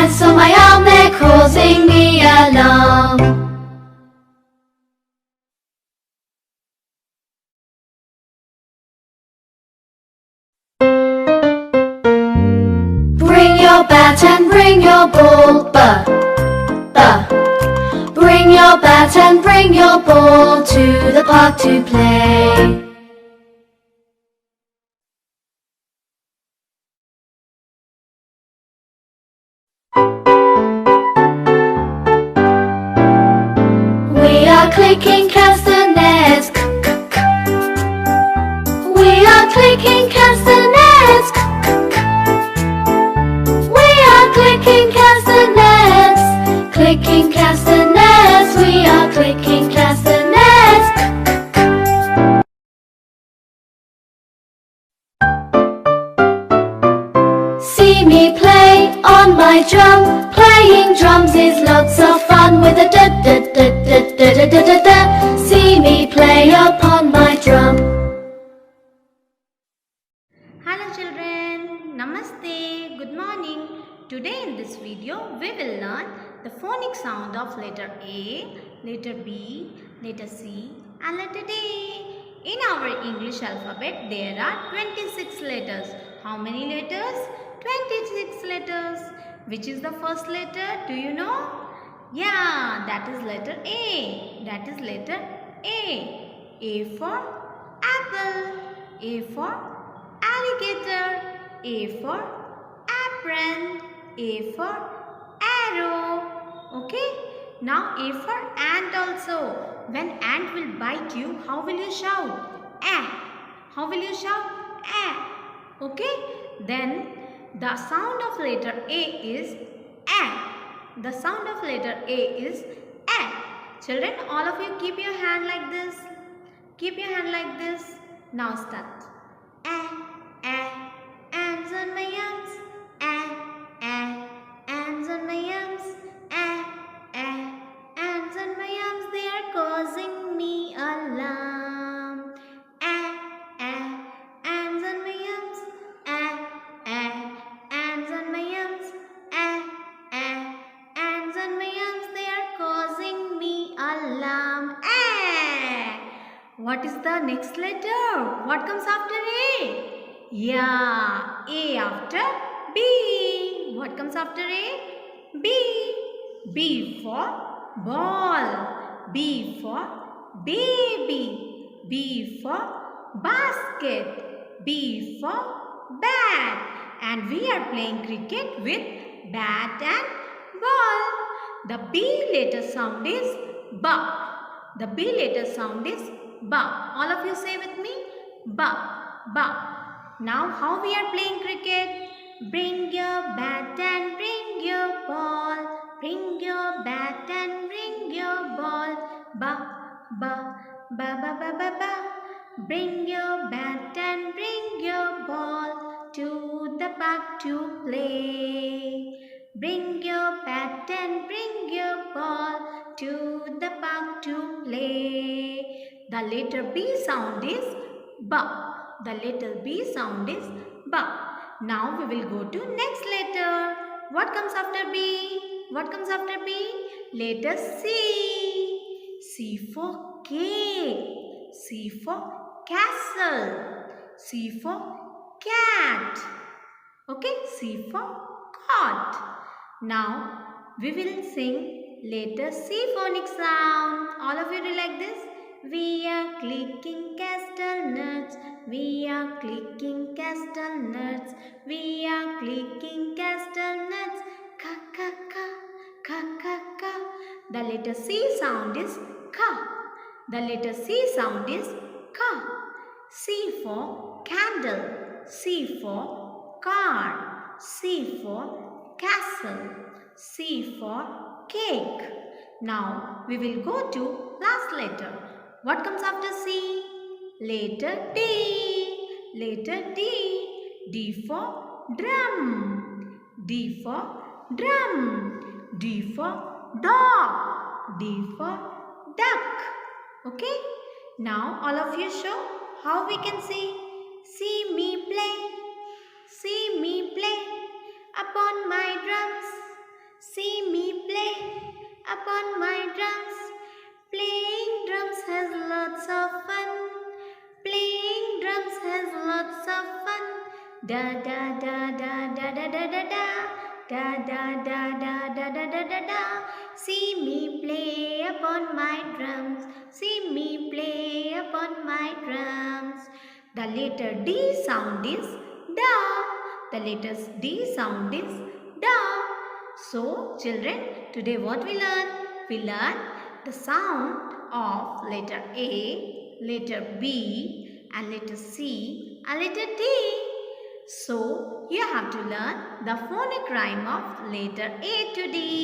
ants on my arm, they're causing me alarm. Bring your bat and bring your ball, Bring your bat and bring your ball to the park to play. We are clicking castanets, We are clicking castanets, We are clicking castanets, clicking castanets, we are clicking castanets. See me play on my drum. Playing drums is lots of fun with a da da da da da da da da da. See me play upon my drum. Hello children, Namaste, good morning. Today in this video we will learn the phonic sound of letter A, letter B, letter C and letter D. In our English alphabet there are 26 letters. How many letters? 26 letters. Which is the first letter? Do you know? Yeah, that is letter A. That is letter A. A for apple. A for alligator. A for apron. A for arrow. Okay. Now A for ant also. When ant will bite you, how will you shout? How will you shout? Okay. Then the sound of letter A is A. The sound of letter A is A. Children, all of you keep your hand like this. Keep your hand like this. Now start. Ants on my arms. Ants on my arms. Ants on my arms. They are causing me alarm. Ants on my arms. Ants on my arms. Ants on my arms. They are causing me alarm. What is the next letter? What comes after A? Yeah, A after B. What comes after A? B. B for ball. B for baby. B for basket. B for bat. And we are playing cricket with bat and ball. The B letter sound is ba. The B letter sound is ba. All of you say with me, ba, ba. Now how we are playing cricket? Bring your bat and bring your ball. Bring your bat and bring your ball. Ba, ba, ba, ba, ba, ba, ba. Bring your bat and bring your ball to the park to play. Bring your bat and bring your ball to the park to play. The letter B sound is ba. The letter B sound is ba. Now we will go to next letter. What comes after B? What comes after B? Letter C. C for cake. C for castle. C for cat. Okay, C for cot. Now we will sing letter C phonic sound. All of you do like this. We are clicking castanets. We are clicking castanets. We are clicking castanets. Ka ka ka, ka ka ka. The letter C sound is ka. The letter C sound is ka. C for candle. C for car. C for castle. C for cake. Now we will go to last letter. What comes after C? Letter D. Letter D. D for drum. D for drum. D for dog. D for duck. Okay? Now all of you show how we can see. See me play. See me play upon my drums. upon my drums. Playing drums has lots of fun. Playing drums has lots of fun. Da da da da da da da da da. Da da da da da da da da da. See me play upon my drums. See me play upon my drums. The letter D sound is da. The letter D sound is da. So children, today what we learn? We learn the sound of letter A, letter B and letter C and letter D. So you have to learn the phonic rhyme of letter A to D.